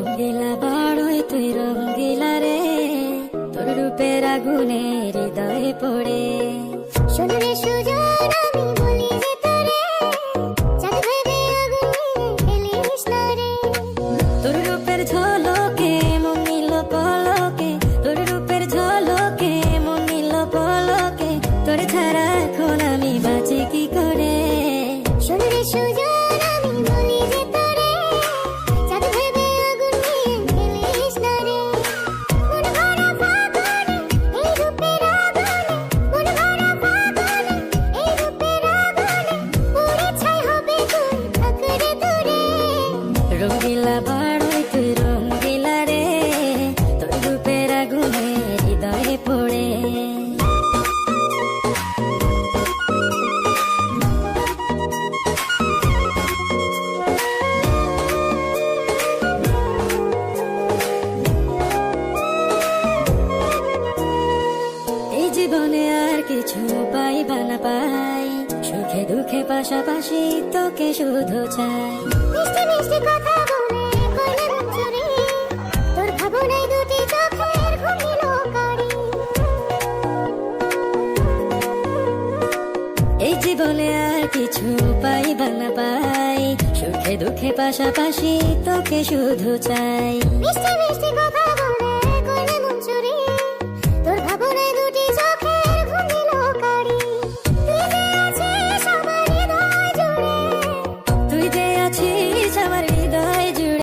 রঙ্গিলা বাড়ই তুই রঙ্গিলা রে, তোর রূপের আগুনে হৃদয়ে পড়ে। শোনো রে সুজন আমি বলি যে তোরে, চাঁদ ভেবে আগুন নিয়ে খেলিস না রে। তোর রূপের ঝলকে মন নিল পলকে, তোর রূপের ঝলকে মন নিল পলকে, তোর ছাড়া এখন আমি বাঁচি কি করে। শোনো রে সুজন আমি বলি যে তোরে, চাঁদ ভেবে আগুন নিয়ে খেলিস না রে। মন ভরা ফাগুনে এই রূপের আগুনে, মন ভরা ফাগুনে এই রূপের আগুনে, পুড়ে ছাই হবে তুই থাক রে দূরে। রঙ্গিলা বাড়ই তুই রঙ্গিলা রে, তোর রূপের আগুনে হৃদয়ে পড়ে। এই জীবনে আর কিছু পাইবা না পাই, সুখে দুঃখে পাশাপাশি তোকে শুধু চাই। মিষ্টি মিষ্টি কথা বলে করলে মন চুরি, তোর ভাবনায় দুটি চোখের ঘুম দিল কারি। এই জীবনে আর কিছু পাইবা না পাই, সুখে দুঃখে পাশাপাশি তোকে শুধু চাই। মিষ্টি মিষ্টি কথা